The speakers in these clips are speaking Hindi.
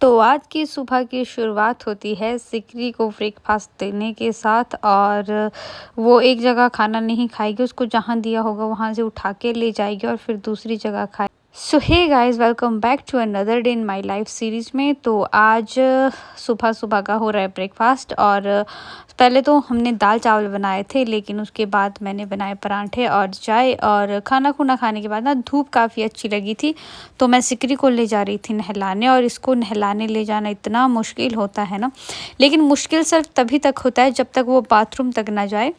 तो आज की सुबह की शुरुआत होती है सिकरी को ब्रेकफास्ट देने के साथ। और वो एक जगह खाना नहीं खाएगी, उसको जहाँ दिया होगा वहाँ से उठा के ले जाएगी और फिर दूसरी जगह खाए। So hey guys, welcome back to another day in my life series में। तो आज सुबह सुबह का हो रहा है ब्रेकफास्ट। और पहले तो हमने दाल चावल बनाए थे, लेकिन उसके बाद मैंने बनाए पराठे और चाय। और खाना खुना खाने के बाद ना धूप काफ़ी अच्छी लगी थी, तो मैं सिकरी को ले जा रही थी नहलाने। और इसको नहलाने ले जाना इतना मुश्किल होता है ना, लेकिन मुश्किल सिर्फ तभी तक होता है जब तक वो बाथरूम तक ना जाए।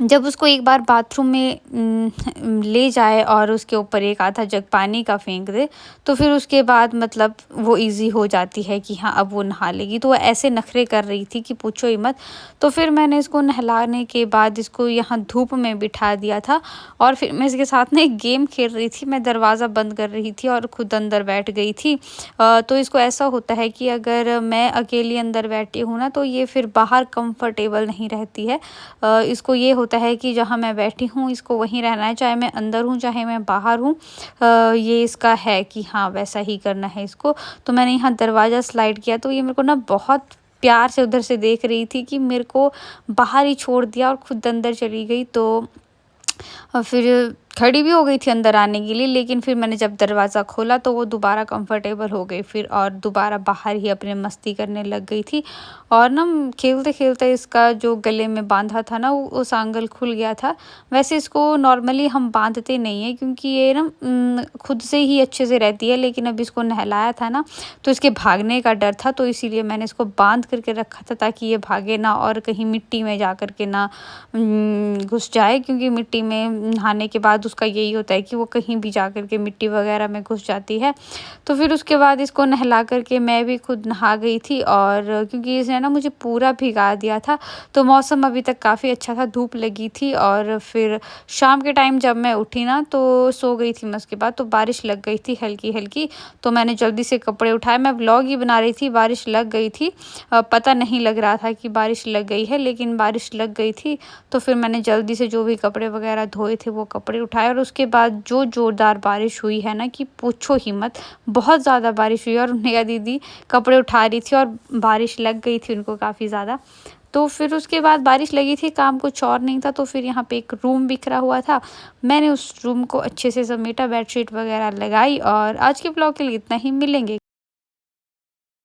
जब उसको एक बार बाथरूम में ले जाए और उसके ऊपर एक आधा जग पानी का फेंक दे, तो फिर उसके बाद मतलब वो इजी हो जाती है कि हाँ अब वो नहा लेगी। तो वो ऐसे नखरे कर रही थी कि पूछो ही मत। तो फिर मैंने इसको नहलाने के बाद इसको यहाँ धूप में बिठा दिया था, और फिर मैं इसके साथ ना एक गेम खेल रही थी। मैं दरवाज़ा बंद कर रही थी और खुद अंदर बैठ गई थी। तो इसको ऐसा होता है कि अगर मैं अकेली अंदर बैठी हूँ ना, तो ये फिर बाहर कंफर्टेबल नहीं रहती है। इसको ये होता है कि जहाँ मैं बैठी हूँ इसको वहीं रहना है, चाहे मैं अंदर हूँ चाहे मैं बाहर हूँ। ये इसका है कि हाँ वैसा ही करना है इसको। तो मैंने यहाँ दरवाज़ा स्लाइड किया, तो ये मेरे को ना बहुत प्यार से उधर से देख रही थी कि मेरे को बाहर ही छोड़ दिया और खुद अंदर चली गई। तो फिर खड़ी भी हो गई थी अंदर आने के लिए, लेकिन फिर मैंने जब दरवाज़ा खोला तो वो दोबारा कंफर्टेबल हो गई फिर, और दोबारा बाहर ही अपने मस्ती करने लग गई थी। और ना खेलते खेलते इसका जो गले में बांधा था ना वो सांगल खुल गया था। वैसे इसको नॉर्मली हम बांधते नहीं हैं, क्योंकि ये ना खुद से ही अच्छे से रहती है, लेकिन अब इसको नहलाया था ना तो इसके भागने का डर था, तो इसीलिए मैंने इसको बांध करके रखा था ताकि ये भागे ना और कहीं मिट्टी में जा कर के ना घुस जाए। क्योंकि मिट्टी में नहाने के बाद उसका यही होता है कि वो कहीं भी जा कर के मिट्टी वगैरह में घुस जाती है। तो फिर उसके बाद इसको नहला करके मैं भी खुद नहा गई थी। और क्योंकि इसने ना मुझे पूरा भिगा दिया था, तो मौसम अभी तक काफ़ी अच्छा था, धूप लगी थी। और फिर शाम के टाइम जब मैं उठी ना तो सो गई थी मैं, उसके बाद तो बारिश लग गई थी हल्की हल्की। तो मैंने जल्दी से कपड़े उठाए, मैं व्लॉग ही बना रही थी, बारिश लग गई थी। पता नहीं लग रहा था कि बारिश लग गई है, लेकिन बारिश लग गई थी। तो फिर मैंने जल्दी से जो भी कपड़े वगैरह धोए थे वो कपड़े उठाए। और उसके बाद जो ज़ोरदार बारिश हुई है ना कि पूछो ही मत, बहुत ज़्यादा बारिश हुई। और नेहा दीदी कपड़े उठा रही थी और बारिश लग गई थी उनको काफ़ी ज़्यादा। तो फिर उसके बाद बारिश लगी थी, काम कुछ और नहीं था। तो फिर यहाँ पे एक रूम बिखरा हुआ था, मैंने उस रूम को अच्छे से समेटा, बेडशीट वगैरह लगाई। और आज के ब्लॉग के लिए इतना ही, मिलेंगे।